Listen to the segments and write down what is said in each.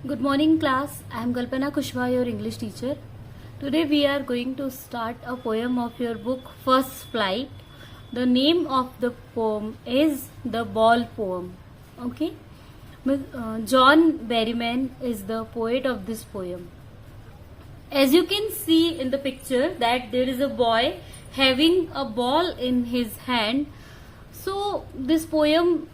Good morning, class. I am Kalpana Kushwaha, your English teacher. Today we are going to start a poem of your book First Flight. The name of the poem is The Ball Poem. Okay? John Berryman is the poet of this poem. As you can see in the picture that there is a boy having a ball in his hand. So this poem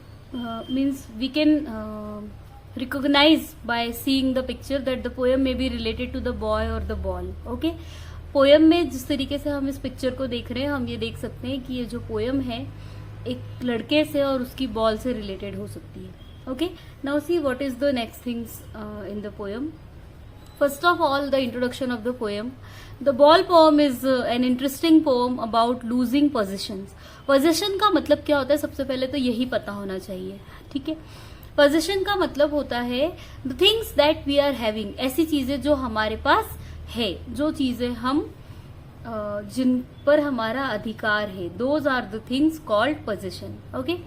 means we can recognize by seeing the picture that the poem may be related to the boy or the ball. Okay? Poem में जिस तरीके से हम इस picture को देख रहे हैं हम ये देख सकते हैं कि ये जो पोयम है एक लड़के से और उसकी बॉल से रिलेटेड हो सकती है. Okay, now see what is the next things in the poem. First of all, the introduction of the poem. The ball poem is an interesting poem about losing possessions. Possession का मतलब क्या होता है सबसे पहले तो यही पता होना चाहिए. ठीक है, possession का मतलब होता है the things that we are having, ऐसी चीजें जो हमारे पास है, जो चीजें हम जिन पर हमारा अधिकार है. Those are the things called possession. Okay.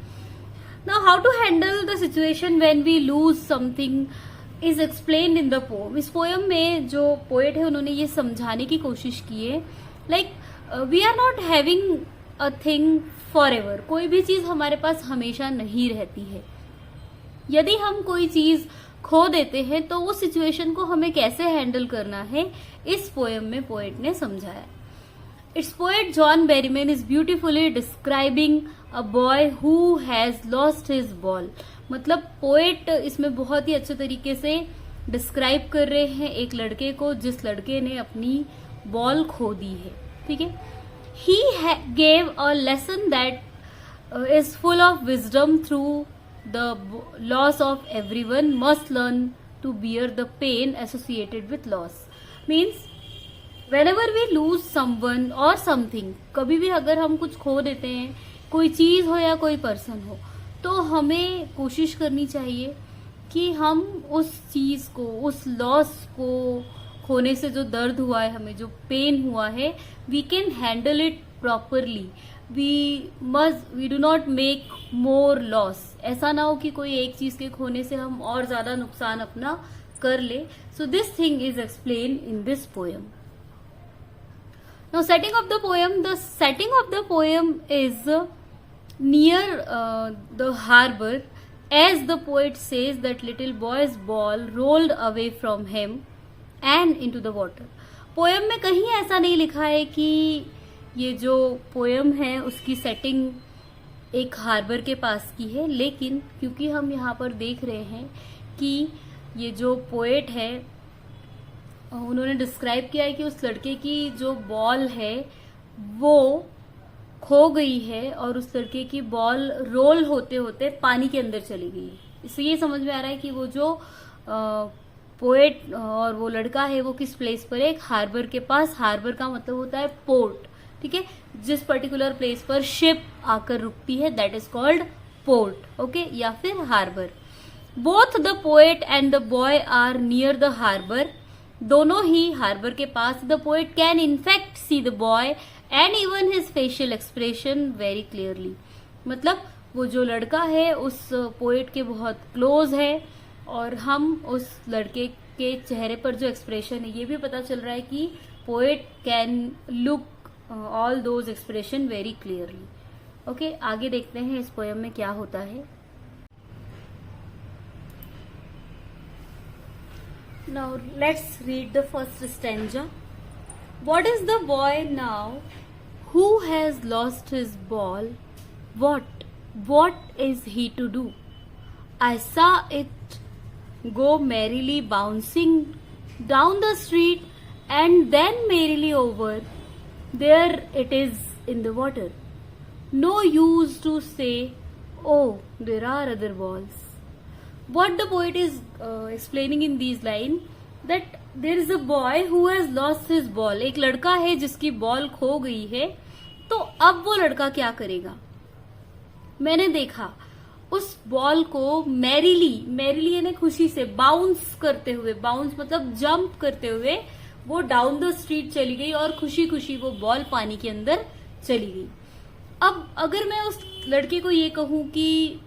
Now how to handle the situation when we lose something is explained in the pome. इस पोएम में जो पोएट है उन्होंने ये समझाने की कोशिश की है like we are not having a thing for ever. कोई भी चीज हमारे पास हमेशा नहीं रहती है. यदि हम कोई चीज खो देते हैं तो उस सिचुएशन को हमें कैसे हैंडल करना है इस पोएम में पोएट ने समझाया. It's poet John Berryman is beautifully describing a boy who has lost his ball. मतलब पोएट इसमें बहुत ही अच्छे तरीके से डिस्क्राइब कर रहे हैं एक लड़के को जिस लड़के ने अपनी बॉल खो दी है. ठीक है, he gave a lesson that is full of wisdom through the loss of everyone must learn to bear the pain associated with loss. Means whenever we lose someone और समथिंग, कभी भी अगर हम कुछ खो देते हैं, कोई चीज हो या कोई पर्सन हो, तो हमें कोशिश करनी चाहिए कि हम उस चीज को, उस लॉस को खोने से जो दर्द हुआ है, हमें जो पेन हुआ है, we can handle it properly. We do not make more loss. ऐसा ना हो कि कोई एक चीज के खोने से हम और ज्यादा नुकसान अपना कर ले. So this thing is explain in this poem. Now setting of the poem. The setting of the poem is near the harbor, as the poet says that little boy's ball rolled away from him and into the water. Poem में कहीं ऐसा नहीं लिखा है कि ये जो poem है उसकी सेटिंग एक हार्बर के पास की है, लेकिन क्योंकि हम यहाँ पर देख रहे हैं कि ये जो पोएट है उन्होंने डिस्क्राइब किया है कि उस लड़के की जो बॉल है वो खो गई है और उस लड़के की बॉल रोल होते होते पानी के अंदर चली गई है. इससे ये समझ में आ रहा है कि वो जो पोएट और वो लड़का है वो किस प्लेस पर है, एक हार्बर के पास. हार्बर का मतलब होता है पोर्ट. ठीक है, जिस पर्टिकुलर प्लेस पर शिप आकर रुकती है that is called port. Okay, या फिर harbour. Both the poet and the boy are near the harbour. दोनों ही हार्बर के पास. The poet can in fact see the boy and even his facial expression very clearly. मतलब वो जो लड़का है उस पोएट के बहुत क्लोज है और हम उस लड़के के चेहरे पर जो एक्सप्रेशन है ये भी पता चल रहा है कि poet can look all those expression very clearly. Okay, आगे देखते हैं इस पोएम में क्या होता है. Now let's read the first stanza. What is the boy now who has lost his ball? What is he to do? I saw it go merrily bouncing down the street and then merrily over. There it is in the water. No use to say, oh, there are other balls. What the poet is explaining in these lines that there is a boy who has lost his ball. एक लड़का है जिसकी ball खो गई है. तो अब वो लड़का क्या करेगा? मैंने देखा उस बॉल को मैरीली यानी खुशी से बाउंस करते हुए, बाउंस मतलब जंप करते हुए वो डाउन द स्ट्रीट चली गई और खुशी खुशी वो बॉल पानी के अंदर चली गई. अब अगर मैं उस लड़के को ये कहूं कि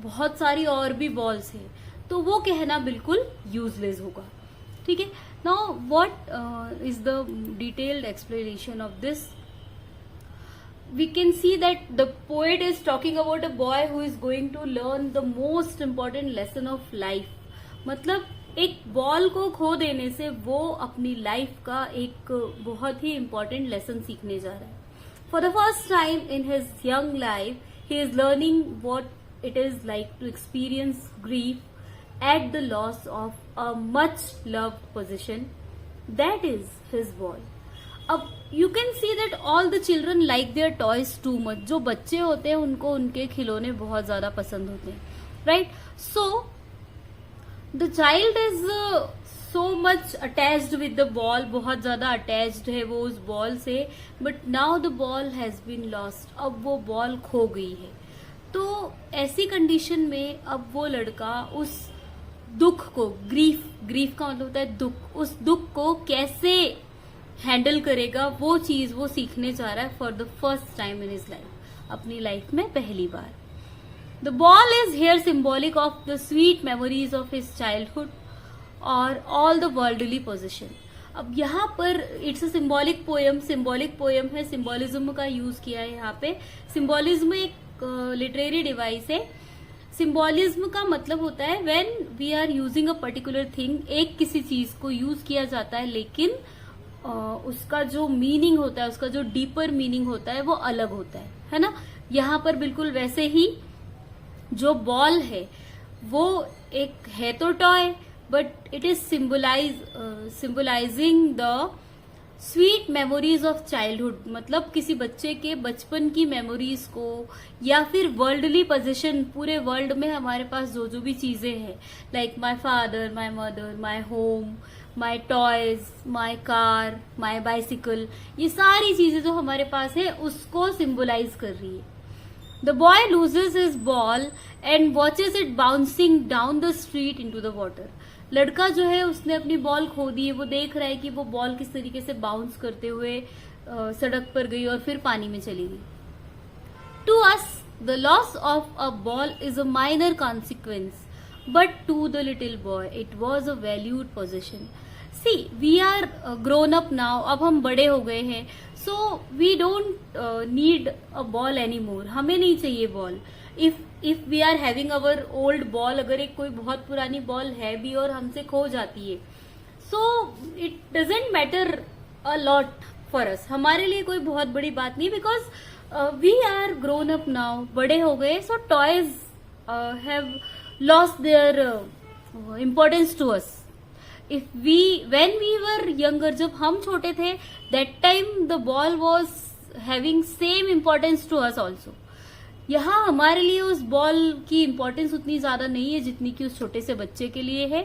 बहुत सारी और भी बॉल्स हैं तो वो कहना बिल्कुल यूजलेस होगा। ठीक है, now what is the detailed explanation of this? we can see that the poet is talking about a boy who is going to learn the most important lesson of life. मतलब एक ball को खो देने से वो अपनी life का एक बहुत ही इम्पोर्टेंट लेसन सीखने जा रहा है। For the first time in his young life he is learning what it is like to experience grief at the loss of a much loved position, that is his ball. अब you can see that all the children like their toys too much. जो बच्चे होते हैं उनको उनके खिलौने बहुत ज्यादा पसंद होते हैं, right? So the child is so much attached with the ball, बहुत ज्यादा अटैच्ड है वो उस बॉल से, but now the ball has been lost, अब वो बॉल खो गई है। तो ऐसी कंडीशन में अब वो लड़का उस दुख को, ग्रीफ का मतलब होता है दुख, उस दुख को कैसे हैंडल करेगा, वो चीज वो सीखने जा रहा है for the first time in his life, अपनी लाइफ में पहली बार। The ball is here symbolic of the sweet memories of his childhood और ऑल द वर्ल्डली पोजिशन। अब यहाँ पर इट्स अ सिंबॉलिक पोयम है, सिंबॉलिज्म का यूज किया है यहाँ पे। सिंबॉलिज्म एक लिटरेरी डिवाइस है। सिंबॉलिज्म का मतलब होता है when we are using a particular thing, एक किसी चीज को यूज किया जाता है लेकिन उसका जो मीनिंग होता है, उसका जो डीपर मीनिंग होता है वो अलग होता है ना? यहाँ पर बिल्कुल वैसे ही जो बॉल है वो एक है तो toy, but it is symbolising the sweet memories of childhood. मतलब किसी बच्चे के बचपन की मेमोरीज को, या फिर वर्ल्डली पोजीशन, पूरे वर्ल्ड में हमारे पास जो जो भी चीजें हैं, like my father, my mother, my home, my toys, my car, my bicycle, ये सारी चीजें जो हमारे पास है उसको सिंबलाइज कर रही है। The boy loses his ball and watches it bouncing down the street into the water. लड़का जो है उसने अपनी बॉल खो दी है, वो देख रहा है कि वो बॉल किस तरीके से बाउंस करते हुए सड़क पर गई और फिर पानी में चली गई। To us the loss of a ball is a minor consequence, but to the little boy it was a valued position. See we are grown up now, अब हम बड़े हो गए हैं, so we don't need a ball any more, हमें नहीं चाहिए ball. If we are having our old ball, अगर एक कोई बहुत पुरानी बॉल है भी और हमसे खो जाती है, so it doesn't matter a lot for us, हमारे लिए कोई बहुत बड़ी बात नहीं, because we are grown up now, बड़े हो गए। So toys have lost their importance to us. when we were younger, जब हम छोटे थे, that time the ball was having same importance to us also. यहाँ हमारे लिए उस बॉल की इम्पोर्टेंस उतनी ज्यादा नहीं है जितनी कि उस छोटे से बच्चे के लिए है।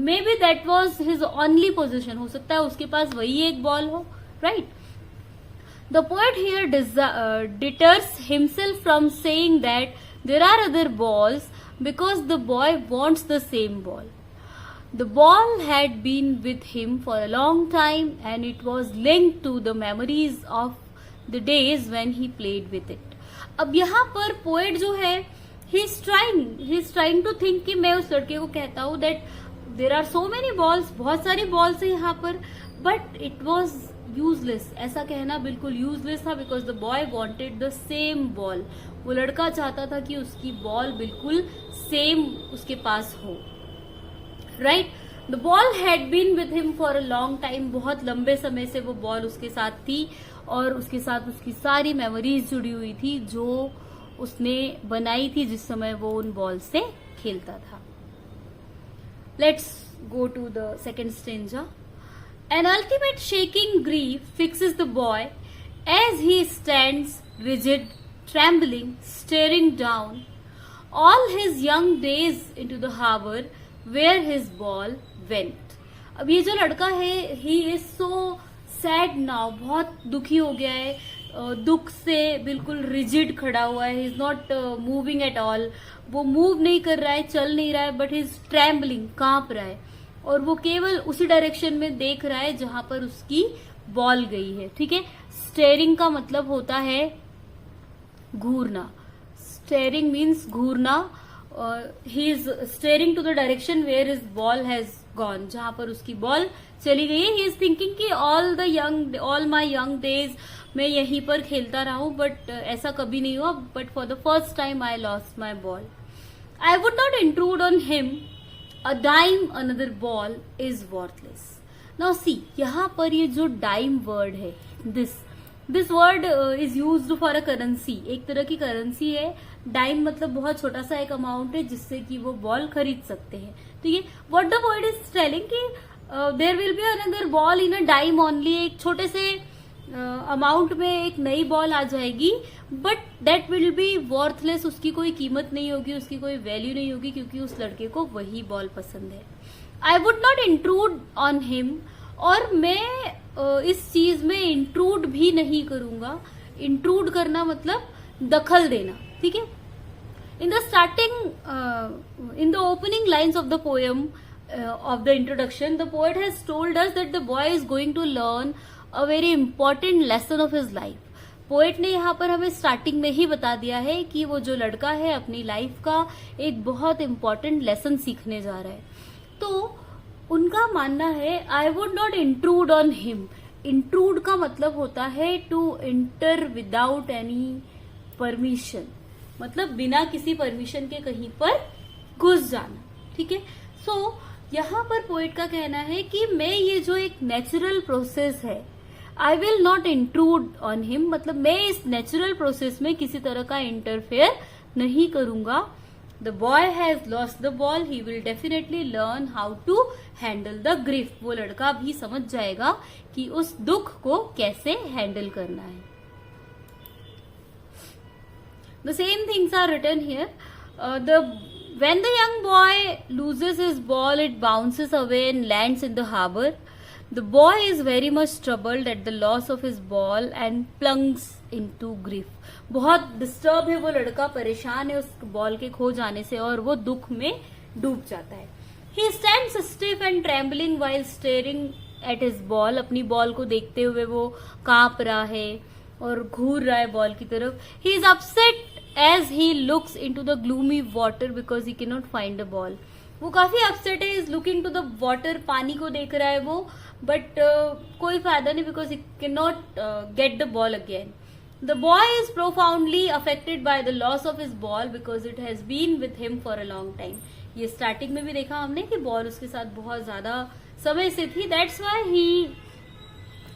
Maybe that was his only position, हो सकता है उसके पास वही एक बॉल हो, right? The poet here deters himself from saying that there are other balls because the boy wants the same ball. The ball had been with him for a long time and it was linked to the memories of the days when he played with it. अब यहाँ पर poet जो है he is trying to think कि मैं उस लड़के को कहता हूँ that there are so many balls, बहुत सारी balls है यहाँ पर, but it was useless. ऐसा कहना बिल्कुल useless था because the boy wanted the same ball. वो लड़का चाहता था कि उसकी बॉल बिल्कुल सेम उसके पास हो. Right, the ball had been with him for a long time. बहुत लंबे समय से वो बॉल उसके साथ थी और उसके साथ उसकी सारी मेमोरीज जुड़ी हुई थी जो उसने बनाई थी जिस समय वो उन बॉल से खेलता था. Let's go to the second stanza. An ultimate shaking grief fixes the boy as he stands rigid, trembling, staring down all his young days into the harbor where his ball went. अब ये जो लड़का है he is so sad now, बहुत दुखी हो गया है, दुख से बिल्कुल रिजिड खड़ा हुआ है. he is not moving at all. वो मूव नहीं कर रहा है, चल नहीं रहा है, but he is trembling, कांप रहा है और वो केवल उसी डायरेक्शन में देख रहा है जहां पर उसकी बॉल गई है. ठीक है, स्टेयरिंग का मतलब होता है घूरना. स्टेयरिंग मीन्स घूरना. He is staring to the direction where his ball has gone, जहां पर उसकी बॉल चली गई है. ही इज थिंकिंग कि ऑल माई यंग डेज मैं यहीं पर खेलता रहा हूं, बट ऐसा कभी नहीं हुआ. But for the first time I lost my ball. I would not intrude on him. A dime another ball is worthless. Now see, यहाँ पर ये जो डाइम वर्ड है, this word is used for a currency. एक तरह की currency है. Dime मतलब बहुत छोटा सा एक अमाउंट है जिससे कि वो बॉल खरीद सकते हैं. तो ये what the word is telling कि there will be another ball in a dime only. एक छोटे से अमाउंट में एक नई बॉल आ जाएगी, but that will be worthless. उसकी कोई कीमत नहीं होगी, उसकी कोई वैल्यू नहीं होगी, क्योंकि उस लड़के को वही बॉल पसंद है. I would not intrude on him. और मैं इस चीज में इंट्रूड भी नहीं करूंगा. इंट्रूड करना मतलब दखल देना. ठीक है. In the starting, in the opening lines of the poem of the introduction, the poet has told us that the boy is going to learn a very important lesson of his life. Poet ने यहाँ पर हमें starting में ही बता दिया है कि वो जो लड़का है अपनी लाइफ का एक बहुत इंपॉर्टेंट लेसन सीखने जा रहा है. तो उनका मानना है I would not intrude on him. Intrude का मतलब होता है to enter without any permission, मतलब बिना किसी परमिशन के कहीं पर घुस जाना. ठीक है. सो यहाँ पर पोएट का कहना है कि मैं ये जो एक नेचुरल प्रोसेस है, I will not intrude on him, मतलब मैं इस नेचुरल प्रोसेस में किसी तरह का इंटरफेयर नहीं करूंगा. The boy has lost the ball, he will definitely learn how to handle the grief. वो लड़का भी समझ जाएगा कि उस दुख को कैसे हैंडल करना है. The same things are written here. When the young boy loses his ball, it bounces away and lands in the harbor. The boy is very much troubled at the loss of his ball and plunges into grief. बहुत disturb है वो लड़का, परेशान है उस ball के खो जाने से और वो दुख में डूब जाता है. He stands stiff and trembling while staring at his ball. अपनी बॉल को देखते हुए वो कांप रहा है और घूर रहा है बॉल की तरफ. He is upset as he looks into the gloomy water because he cannot find the ball. वो काफी अपसेट है. Is looking to the water, पानी को देख रहा है वो, बट कोई फायदा नहीं because he can not get the ball again. The boy is profoundly affected by the loss of his ball because it has been with him for a long time. ये स्टार्टिंग में भी देखा हमने कि ball उसके साथ बहुत ज्यादा समय से थी. That's why he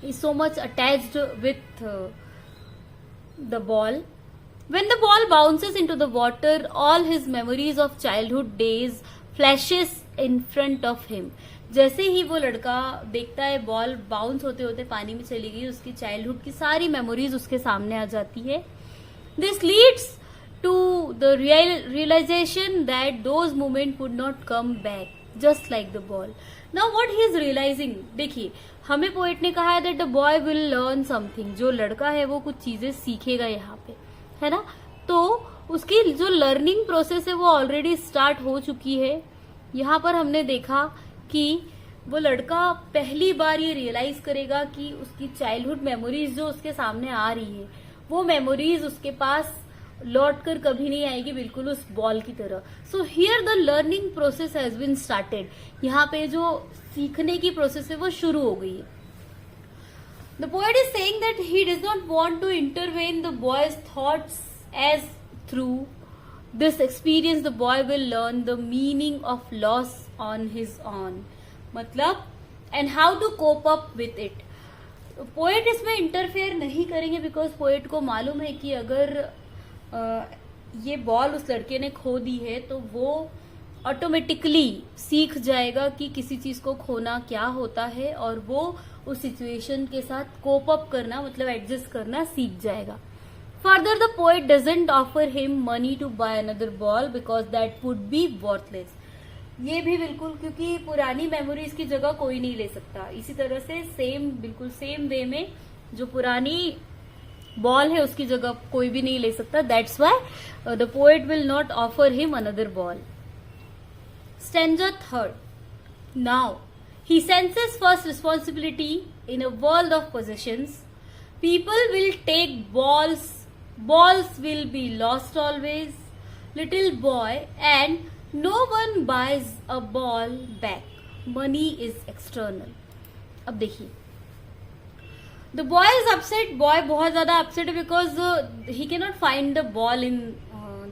is so much attached with the ball. When the ball bounces into the water, all his memories of childhood days flashes in front of him. जैसे ही वो लड़का देखता है बॉल बाउंस होते होते पानी में चली गई, उसकी चाइल्डहुड की सारी मेमोरीज उसके सामने आ जाती है. This leads to the realization that those moments would not come back, just like the ball. Now what he is realizing, देखिए हमें पोएट ने कहा है that the boy will learn something. जो लड़का है वो कुछ चीजें सीखेगा यहाँ पे, है ना. तो उसकी जो लर्निंग प्रोसेस है वो ऑलरेडी स्टार्ट हो चुकी है. यहाँ पर हमने देखा कि वो लड़का पहली बार ये रियलाइज करेगा कि उसकी चाइल्डहुड मेमोरीज जो उसके सामने आ रही है वो मेमोरीज उसके पास लौट कर कभी नहीं आएगी, बिल्कुल उस बॉल की तरह. So here the learning process has been started. यहाँ पे जो सीखने की प्रोसेस है वो शुरू हो गई है. The poet is saying that he does not want to intervene the boy's thoughts, as through this experience the boy will learn the meaning of loss on his own. मतलब and how to cope up with it. Poet इसमें interfere नहीं करेंगे because poet को मालूम है कि अगर ये बॉल उस लड़के ने खो दी है तो वो ऑटोमेटिकली सीख जाएगा कि किसी चीज को खोना क्या होता है और वो उस सिचुएशन के साथ कोप अप करना मतलब एडजस्ट करना सीख जाएगा. Further the poet doesn't offer him money to buy another ball because that would be worthless. ये भी बिल्कुल, क्योंकि पुरानी मेमोरीज की जगह कोई नहीं ले सकता. इसी तरह से सेम बिल्कुल सेम वे में जो पुरानी बॉल है उसकी जगह कोई भी नहीं ले सकता. That's why the poet will not offer him another ball. Stanza 3. Now, he senses first responsibility in a world of possessions. People will take balls will be lost always. little boy and no one buys a ball back. Money is external. अब देखिए, the boy is upset. Boy बहुत ज्यादा upset है because he cannot find the ball in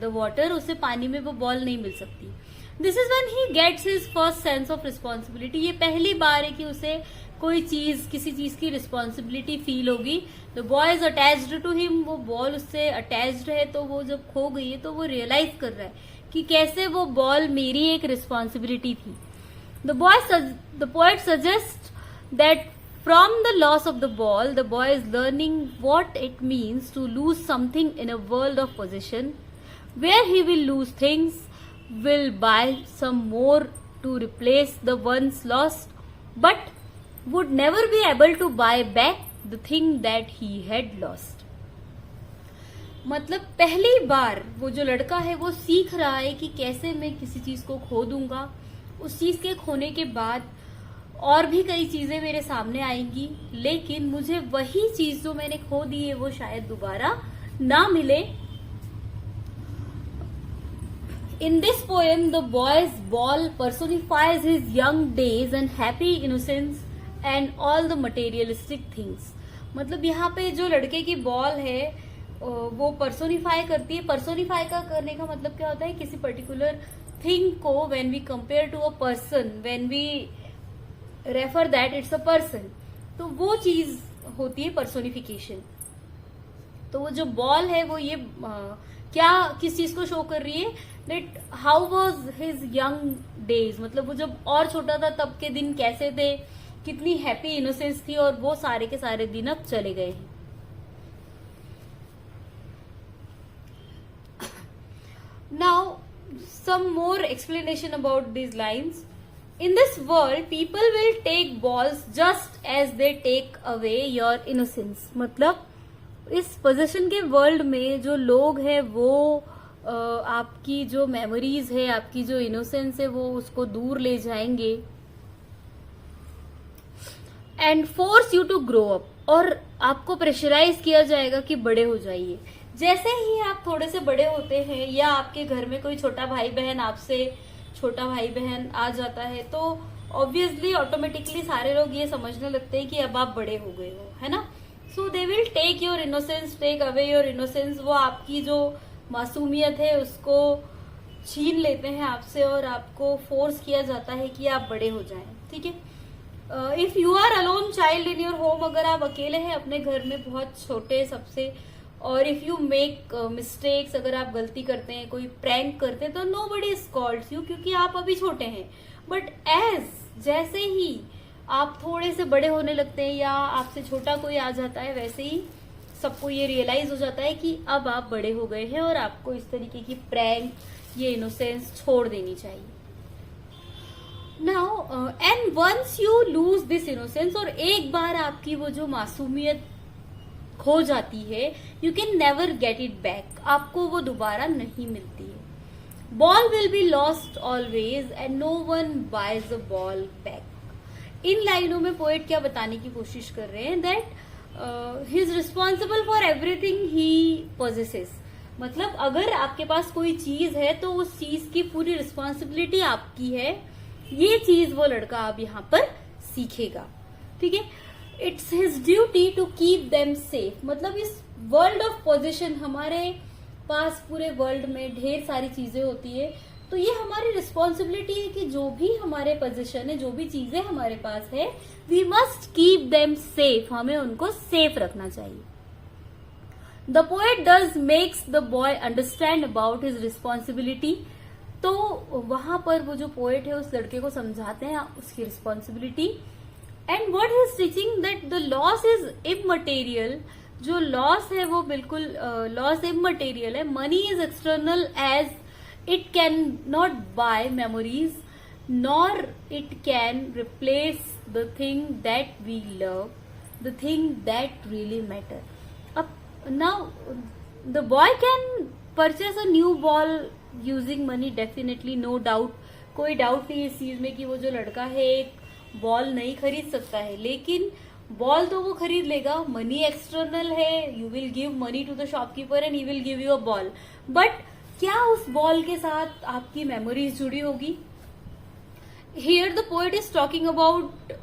the water. उसे पानी में वो ball नहीं मिल सकती. This is when he gets his first sense of responsibility. ये पहली बार है कि उसे कोई चीज, किसी चीज की रिस्पॉन्सिबिलिटी फील होगी. The boy is attached to him. वो बॉल उससे अटैच्ड है, तो वो जब खो गई है तो वो रियलाइज कर रहा है कि कैसे वो बॉल मेरी एक रिस्पॉन्सिबिलिटी थी. The poet suggest that from the loss of the ball the boy is learning what it means to lose something in a world of position where he will lose things, will buy some more to replace the ones lost, but would never be able to buy back the thing that he had lost. मतलब पहली बार वो जो लड़का है वो सीख रहा है कि कैसे मैं किसी चीज को खो दूंगा. उस चीज के खोने के बाद और भी कई चीजें मेरे सामने आएंगी, लेकिन मुझे वही चीज जो मैंने खो दी है वो शायद दोबारा ना मिले. In this poem, the boy's ball personifies his young days and happy innocence and all the materialistic things. मतलब यहाँ पे जो लड़के की बॉल है वो पर्सोनिफाई करती है. पर्सोनिफाई का करने का मतलब क्या होता है, किसी पर्टिकुलर थिंग को when we compare to a person, when we refer that it's a person, तो वो चीज होती है पर्सोनिफिकेशन. तो वो जो बॉल है वो ये क्या किस चीज को शो कर रही है, that how was his young days. मतलब वो जब और छोटा था तब के दिन कैसे थे, कितनी हैप्पी इनोसेंस थी, और वो सारे के सारे दिन अब चले गए हैं. Now some more explanation about these lines. In this world people will take balls just as they take away your innocence. मतलब इस पोजीशन के वर्ल्ड में जो लोग हैं वो आपकी जो मेमोरीज है, आपकी जो इनोसेंस है, वो उसको दूर ले जाएंगे. And force you to grow up. और आपको प्रेशराइज किया जाएगा कि बड़े हो जाइए. जैसे ही आप थोड़े से बड़े होते हैं या आपके घर में कोई छोटा भाई बहन आपसे छोटा भाई बहन आ जाता है, तो ऑब्वियसली ऑटोमेटिकली सारे लोग ये समझने लगते हैं कि अब आप बड़े हो गए हो, है ना. So they will take your innocence, take away your innocence. वो आपकी जो मासूमियत है उसको छीन लेते हैं आपसे और आपको फोर्स किया जाता है कि आप बड़े हो जाएं. ठीक है. If you are alone child in your home, अगर आप अकेले हैं अपने घर में बहुत छोटे सबसे, और इफ यू मेक मिस्टेक्स, अगर आप गलती करते हैं, कोई प्रैंक करते हैं, तो नो बडी स्कॉल्ड्स यू, क्योंकि आप अभी छोटे हैं. बट जैसे ही आप थोड़े से बड़े होने लगते हैं या आपसे छोटा कोई आ जाता है, वैसे ही सबको ये रियलाइज हो जाता है कि अब आप बड़े हो गए हैं और आपको इस तरीके की प्रैंक, ये इनोसेंस छोड़ देनी चाहिए. Now and once you lose this innocence, और एक बार आपकी वो जो मासूमियत खो जाती है, you can never get it back. आपको वो दोबारा नहीं मिलती है. Ball will be lost always and no one buys a ball back. इन लाइनों में पोएट क्या बताने की कोशिश कर रहे हैं, that he is responsible for everything he possesses. मतलब अगर आपके पास कोई चीज है तो उस चीज की पूरी रिस्पॉन्सिबिलिटी आपकी है. ये चीज वो लड़का अब यहाँ पर सीखेगा. ठीक है. It's his duty to keep them safe. मतलब इस वर्ल्ड ऑफ पोजिशन, हमारे पास पूरे वर्ल्ड में ढेर सारी चीजें होती है, तो ये हमारी रिस्पॉन्सिबिलिटी है कि जो भी हमारे पोजीशन है, जो भी चीजें हमारे पास है, we must keep them safe. हमें उनको सेफ रखना चाहिए. The poet does makes the boy understand about his responsibility. तो वहां पर वो जो पोएट है उस लड़के को समझाते हैं उसकी responsibility. And what he is teaching that the loss is immaterial. जो लॉस है वो बिल्कुल लॉस इमटेरियल है. Money is external as it cannot buy memories, nor it can replace the thing that we love, the thing that really matter. Now the boy can purchase a new ball using money, definitely, no doubt. कोई doubt नहीं इस चीज में कि वो जो लड़का है एक बॉल नहीं खरीद सकता है, लेकिन बॉल तो वो खरीद लेगा. मनी एक्सटर्नल है. You will give money to the shopkeeper and he will give you a ball. But क्या उस बॉल के साथ आपकी मेमोरीज जुड़ी होगी? Here the poet is talking about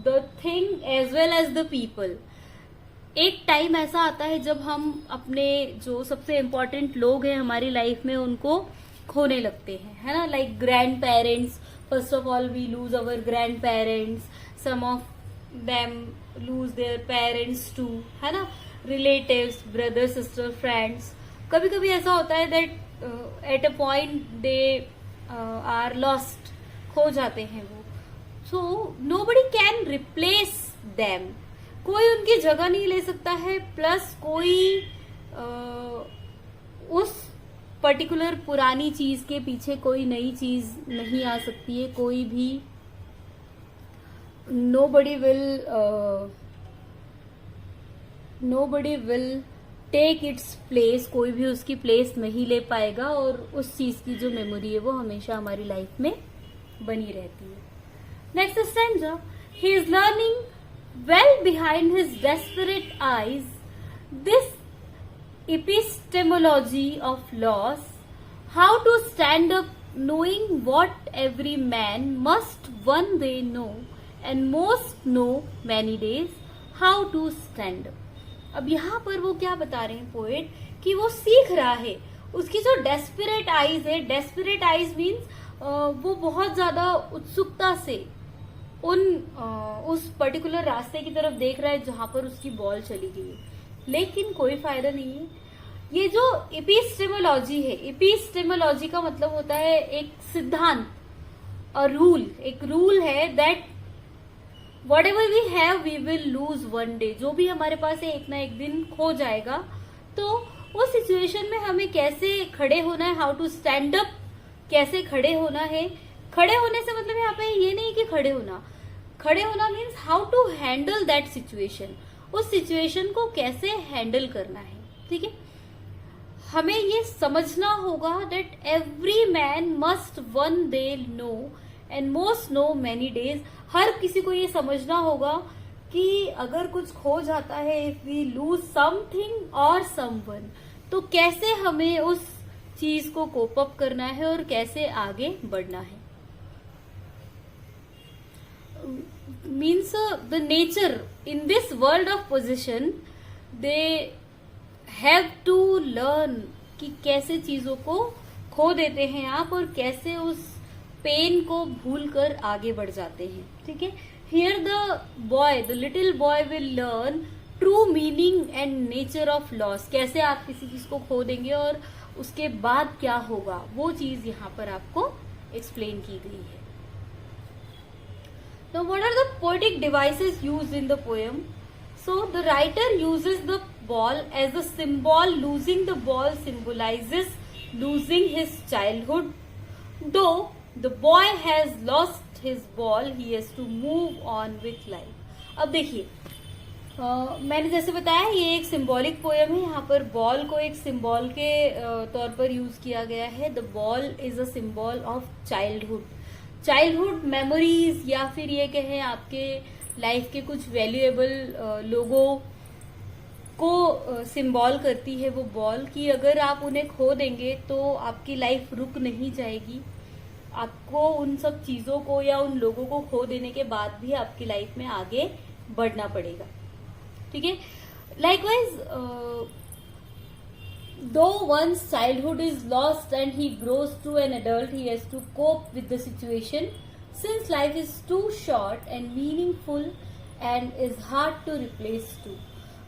the thing as well as the people. एक time ऐसा आता है जब हम अपने जो सबसे इम्पोर्टेंट लोग हैं हमारी लाइफ में उनको खोने लगते हैं, है ना. Like grandparents, first of all we lose our grandparents, some of them lose their parents too, है ना. Relatives, brother sister, friends. कभी कभी ऐसा होता है that at a point they are lost, खो जाते हैं वो. So nobody can replace them. कोई उनकी जगह नहीं ले सकता है. प्लस कोई उस पर्टिकुलर पुरानी चीज के पीछे कोई नई चीज नहीं आ सकती है. कोई भी nobody will take its place. कोई भी उसकी प्लेस नहीं ले पाएगा और उस चीज की जो मेमोरी है वो हमेशा हमारी लाइफ में बनी रहती है. Next stanza. He is learning well behind his desperate eyes this epistemology of loss, how to stand up knowing what every man must one day know and most know many days, how to stand up. अब यहाँ पर वो क्या बता रहे हैं poet कि वो सीख रहा है. उसकी जो डेस्परेट आईज है, डेस्परेट आईज मीन्स वो बहुत ज्यादा उत्सुकता से उस पर्टिकुलर रास्ते की तरफ देख रहा है जहां पर उसकी बॉल चली गई है. लेकिन कोई फायदा नहीं है. ये जो एपिस्टेमोलॉजी है, एपिस्टेमोलॉजी का मतलब होता है एक सिद्धांत, अ रूल. एक रूल है that whatever we have we will lose one day. जो भी हमारे पास है एक ना एक दिन खो जाएगा. तो उस सिचुएशन में हमें कैसे खड़े होना है, हाउ टू स्टैंड अप, कैसे खड़े होना है. खड़े होने से मतलब यहाँ पे ये नहीं कि खड़े होना means how to handle that situation. उस सिचुएशन को कैसे हैंडल करना है. ठीक है. हमें ये समझना होगा that every man must one day know and most know many days. हर किसी को ये समझना होगा कि अगर कुछ खो जाता है, इफ वी लूज समथिंग और समवन, तो कैसे हमें उस चीज को कोप अप करना है और कैसे आगे बढ़ना है. means the nature in this world of possession they have to learn कि कैसे चीजों को खो देते हैं आप और कैसे उस पेन को भूल कर आगे बढ़ जाते हैं. ठीक है. here the little boy will learn true meaning and nature of loss. कैसे आप किसी चीज को खो देंगे और उसके बाद क्या होगा, वो चीज यहाँ पर आपको एक्सप्लेन की गई है. Now, what are the poetic devices used in the poem? So, the writer uses the ball as a symbol. Losing the ball symbolizes losing his childhood. Though the boy has lost his ball, he has to move on with life. अब देखिए, मैंने जैसे बताया ये एक symbolic poem है. यहाँ पर बॉल को एक सिंबल के तौर पर यूज किया गया है. The ball is a symbol of childhood memories, या फिर ये कहें आपके लाइफ के कुछ वैल्यूएबल लोगों को सिंबल करती है वो बॉल. कि अगर आप उन्हें खो देंगे तो आपकी लाइफ रुक नहीं जाएगी. आपको उन सब चीजों को या उन लोगों को खो देने के बाद भी आपकी लाइफ में आगे बढ़ना पड़ेगा. ठीक है. Likewise though one's childhood is lost and he grows to an adult, he has to cope with the situation. Since life is too short and meaningful and is hard to replace too.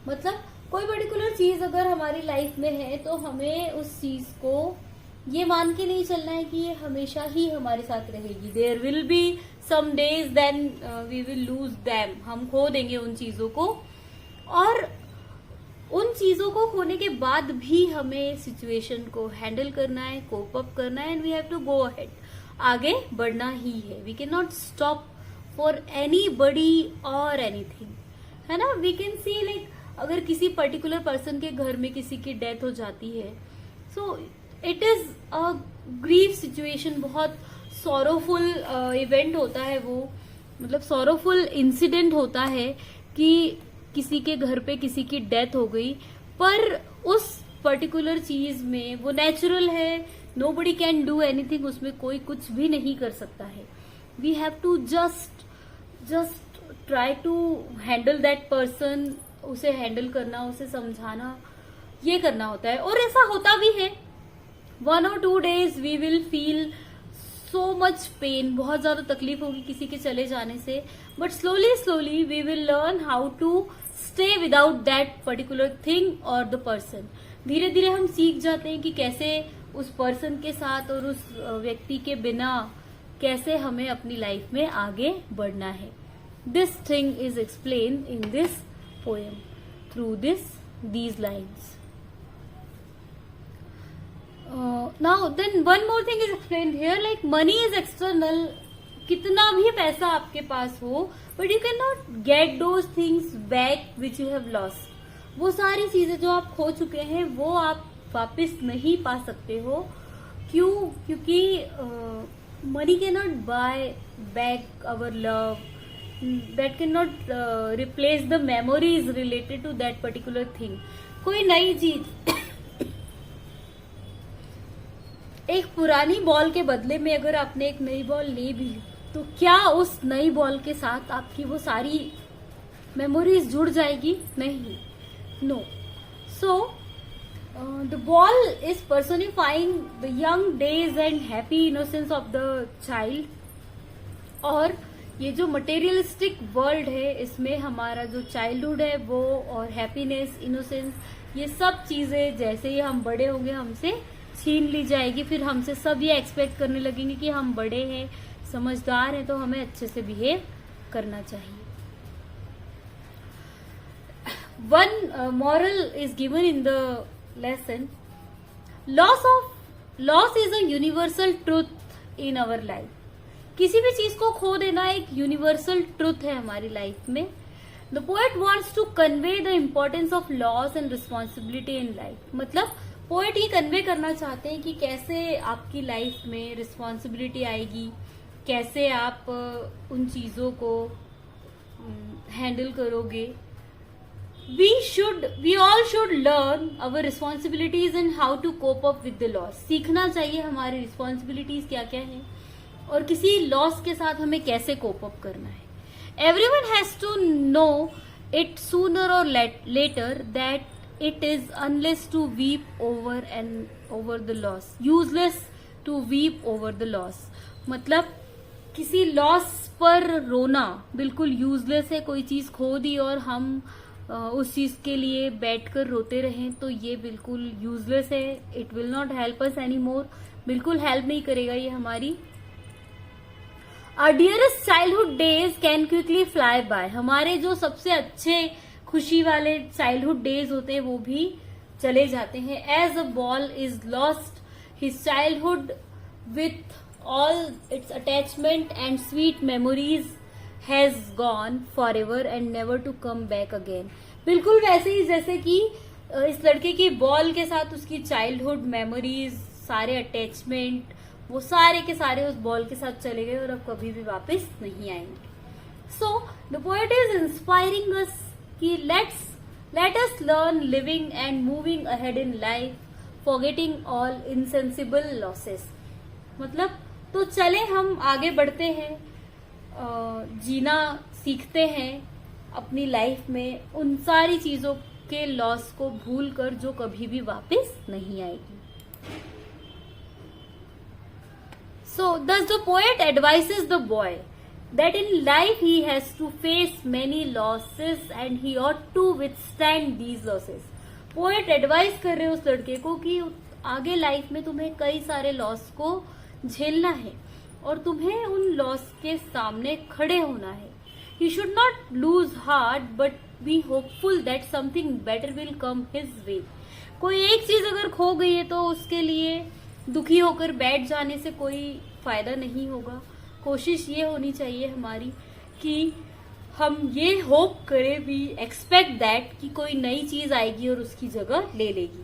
मतलब कोई particular चीज अगर हमारी life में है तो हमें उस चीज को ये मान के नहीं चलना है कि ये हमेशा ही हमारे साथ रहेगी. There will be some days then we will lose them. हम खो देंगे उन चीजों को और उन चीजों को खोने के बाद भी हमें सिचुएशन को हैंडल करना है, कोप अप करना है, and we have to go ahead. आगे बढ़ना ही है. We can not stop for anybody और एनीथिंग, है ना. वी कैन सी लाइक अगर किसी पर्टिकुलर पर्सन के घर में किसी की डेथ हो जाती है, so it is a grief situation. बहुत सॉरोफुल इवेंट होता है वो, मतलब सॉरोफुल इंसिडेंट होता है कि किसी के घर पे किसी की डेथ हो गई. पर उस पर्टिकुलर चीज में वो नेचुरल है, नोबडी कैन डू एनीथिंग, उसमें कोई कुछ भी नहीं कर सकता है. We have to just try to handle that person, उसे हैंडल करना, उसे समझाना, ये करना होता है. और ऐसा होता भी है. 1 or 2 days we will feel so much pain, बहुत ज्यादा तकलीफ होगी किसी के चले जाने से, but slowly we will learn how to stay without that particular thing और द पर्सन. धीरे धीरे हम सीख जाते हैं कि कैसे उस पर्सन के साथ और उस व्यक्ति के बिना कैसे हमें अपनी लाइफ में आगे बढ़ना है. This thing is explain in this poem through these lines. Now then one more thing is explained here, like money is external. कितना भी पैसा आपके पास हो, but you cannot get those things back which you have lost. वो सारी चीजें जो आप खो चुके हैं वो आप वापस नहीं पा सकते हो. क्यों? क्योंकि money cannot buy back our love. That cannot replace the memories related to that particular thing. कोई नई चीज एक पुरानी बॉल के बदले में अगर आपने एक नई बॉल ले भी ली, तो क्या उस नई बॉल के साथ आपकी वो सारी मेमोरीज जुड़ जाएगी? नहीं. No. So the ball is personifying the young days and happy innocence of the child. और ये जो मटेरियलिस्टिक वर्ल्ड है, इसमें हमारा जो चाइल्डहुड है वो, और हैप्पीनेस, इनोसेंस, ये सब चीजें जैसे ही हम बड़े होंगे हमसे छीन ली जाएगी. फिर हमसे सब ये एक्सपेक्ट करने लगेंगे कि हम बड़े हैं, समझदार हैं, तो हमें अच्छे से बिहेव करना चाहिए. One moral is given in the lesson. Loss is a universal truth in our life. किसी भी चीज को खो देना एक यूनिवर्सल ट्रूथ है हमारी लाइफ में. The poet wants to convey the importance of loss and responsibility in life. मतलब पोएट ये कन्वे करना चाहते हैं कि कैसे आपकी लाइफ में रिस्पॉन्सिबिलिटी आएगी, कैसे आप उन चीजों को हैंडल करोगे. we all should learn our responsibilities and how to cope up with the loss. सीखना चाहिए हमारी रिस्पॉन्सिबिलिटीज क्या क्या है और किसी लॉस के साथ हमें कैसे कोप अप करना है. Everyone has to know it sooner or later that it is useless to weep over the loss. Useless to weep over the loss. मतलब किसी लॉस पर रोना बिल्कुल यूजलेस है. कोई चीज खो दी और हम उस चीज के लिए बैठकर रोते रहें तो ये बिल्कुल यूजलेस है. It will not help us any more. बिल्कुल हेल्प नहीं करेगा ये हमारी. Our dearest childhood days can quickly fly by. हमारे जो सबसे अच्छे खुशी वाले चाइल्डहुड डेज होते हैं वो भी चले जाते हैं. As a ball is lost, his childhood with all its attachment and sweet memories has gone forever and never to come back again. बिल्कुल वैसे ही जैसे कि इस लड़के की बॉल के साथ उसकी चाइल्डहुड मेमोरीज, सारे अटैचमेंट, वो सारे के सारे उस बॉल के साथ चले गए और अब कभी भी वापस नहीं आएंगे. So the poet is inspiring अस कि let us learn living and moving ahead in life, forgetting all insensible losses. मतलब तो चले हम आगे बढ़ते हैं, जीना सीखते हैं अपनी लाइफ में उन सारी चीजों के लॉस को भूल कर जो कभी भी वापस नहीं आएगी. So thus the poet advises the boy that in life he has to face many losses and he ought to withstand these losses. Poet advice कर रहे हैं उस लड़के को कि आगे लाइफ में तुम्हें कई सारे लॉस को झेलना है और तुम्हें उन लॉस के सामने खड़े होना है. He should not lose heart but be hopeful that something better will come his way. कोई एक चीज अगर खो गई है तो उसके लिए दुखी होकर बैठ जाने से कोई फायदा नहीं होगा. कोशिश ये होनी चाहिए हमारी कि हम ये होप करें, वी एक्सपेक्ट दैट कि कोई नई चीज आएगी और उसकी जगह ले लेगी.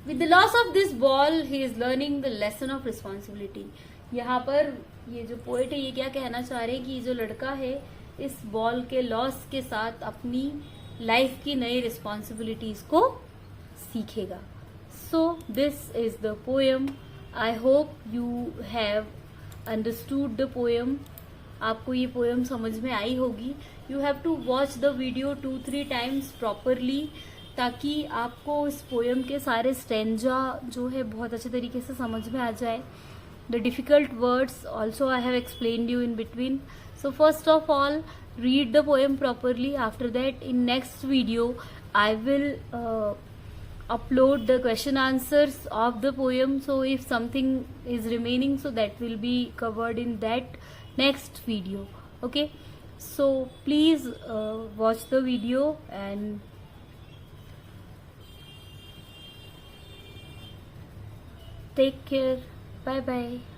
With the loss of this ball he is learning the lesson of responsibility. यहाँ पर ये जो पोएट है ये क्या कहना चाह रहे हैं कि जो लड़का है इस बॉल के लॉस के साथ अपनी लाइफ की नई रिस्पॉन्सिबिलिटीज को सीखेगा. So this is the poem. I hope you have understood the poem. आपको ये पोएम समझ में आई होगी. You have to watch the video 2-3 times properly, ताकि आपको इस पोएम के सारे स्टेंजा जो है बहुत अच्छे तरीके से समझ में आ जाए. The difficult words also I have explained you in between. So first of all read the poem properly. After that, in next video I will upload the question answers of the poem. So if something is remaining, so that will be covered in that next video. Okay, so please watch the video and take care. Bye bye.